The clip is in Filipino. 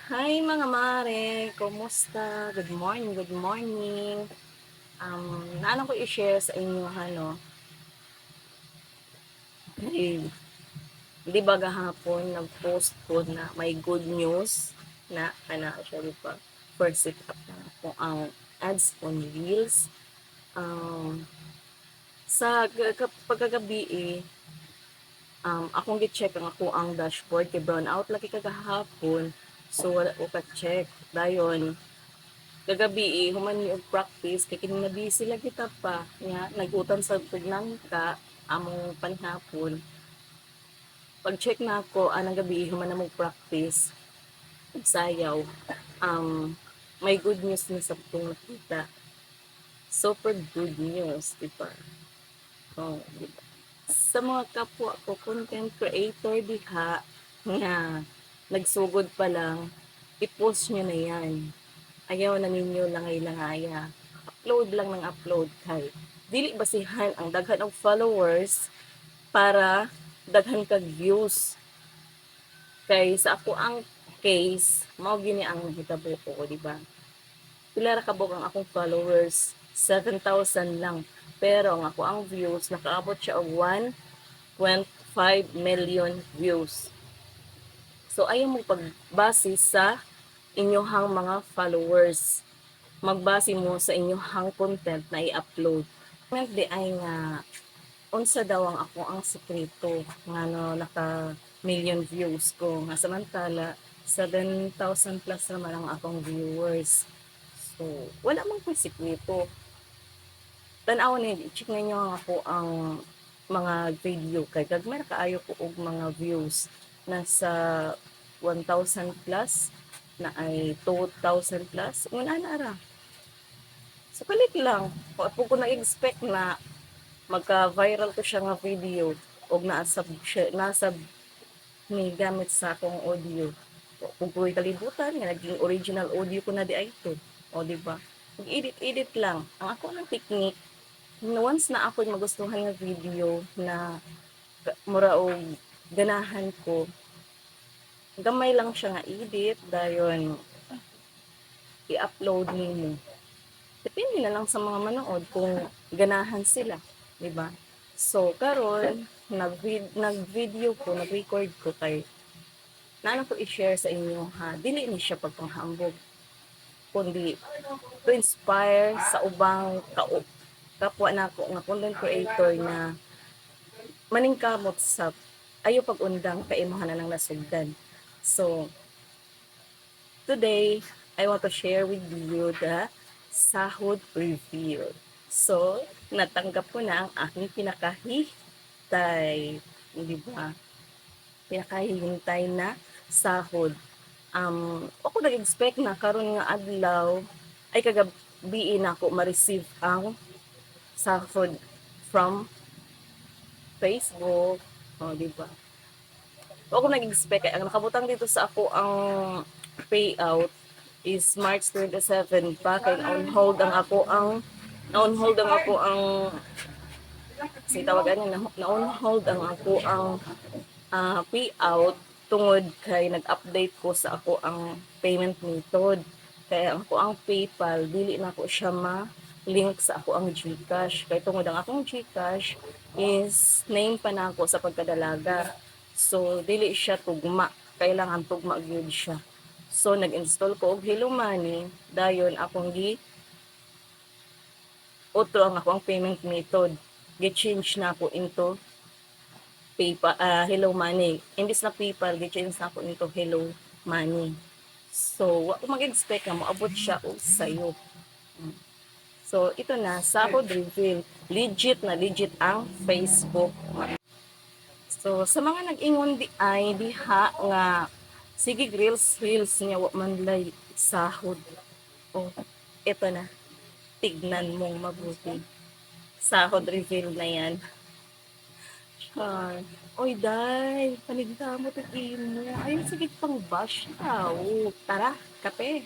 Hi mga mare, kumusta? Good morning, good morning. Naalang ko i-share sa inyo, eh, di ba gahapon nag-post ko na may good news na, actually pa, first set up na ako ang ads on Reels. Um, sa pagkagabi akong gi-check ang ako ang dashboard kay brown out lagi kagahapon. So, wala ko ka-check. Dayon, kagabi human mi og practice kay kini na busy lagi ta pa nya nagutan sa tugnan ka among panhapon pag check na ako anang gabi human na mo practice sayaw um may good news na sa tong nakita, super good news di ba? Di ba? Sa mga kapwa ko content creator diha nga nagsugod pa lang i-post nyo na yan. Ayaw na ninyo langay-langaya. Upload lang ng upload kay dili basihan ang daghan og followers para daghan kag views. Kay sa ako ang case, mao gini ang hitabo ko, di ba? Pila ra kabog ang akong followers? 7,000 lang. Pero ang ako ang views nakaabot siya og 1.5 million views. So ayaw mo pagbase sa inyohang mga followers, magbase mo sa inyohang content na i-upload. Comment di ay nga unsa daw ang ako ang sekreto nga no naka million views ko nga samantala 7,000 plus naman ang akong viewers. So wala man ko sekreto. Tan-aw ni check ninyo nga ako ang mga video kay gagmay ra kaayo ko og mga views nasa 1,000 plus na ay 2,000 plus una na ra. So kalit lang. Kung ko na-expect na magka-viral to siya nga video og nasab ni gamit sa akong audio. Kung ko'y kalibutan nga naging original audio ko na di ay ito. O di ba? Mag-edit-edit lang. Ang ako ng technique, once na ako magustuhan nga video na mura og ganahan ko, gamay lang siya nga edit dayon i-upload nimo. Depende na lang sa mga manood kung ganahan sila, di ba? So karon nag-video ko, nag-record ko kay naano ko i-share sa inyo ha. Dili ni siya pagpanghambog kundi to inspire sa ubang kapwa nako nga content creator na maningkamot sa ayo pag-undang kaimahan na ng nasugdan. So today, I want to share with you the sahod reveal. So, natanggap ko na ang aking pinakahintay. Di ba? Pinakahintay na sahod. Ako nag-expect na karon nga adlaw ay kagabi na ako ma-receive ang sahod from Facebook. Di ba? Ako nag-expect ang nakabutang dito sa ako ang payout is March 27 pa kay on hold ang ako ang si tawagan na on hold ang ako ang payout tungod kay nag-update ko sa ako ang payment method. Kaya ako ang PayPal dili na ko siya ma-link sa ako ang GCash. Kay tungod ang akong GCash is name pa na ako sa pagkadalaga. So dili siya tugma, kailangan tugma gyud siya. So nag-install ko og Hello Money, dayon akong otro ang ako ang payment method. Gi-change na ako into PayPal, Hello Money. Imbis na PayPal, gi-change na ako into Hello Money. So, wa ko mag-expect na moabot siya og sayo. So, ito na, sahod reveal. Legit na legit ang Facebook. So, sa mga nag-ingon di ay diha nga sige reels niya wa man lay sahod. Oh, ito na. Tignan mong mabuti. Sahod reveal na yan. Char. Oy, day. Panigdamo ito mo. Ayun, sige pang bash tao. Tara, kape.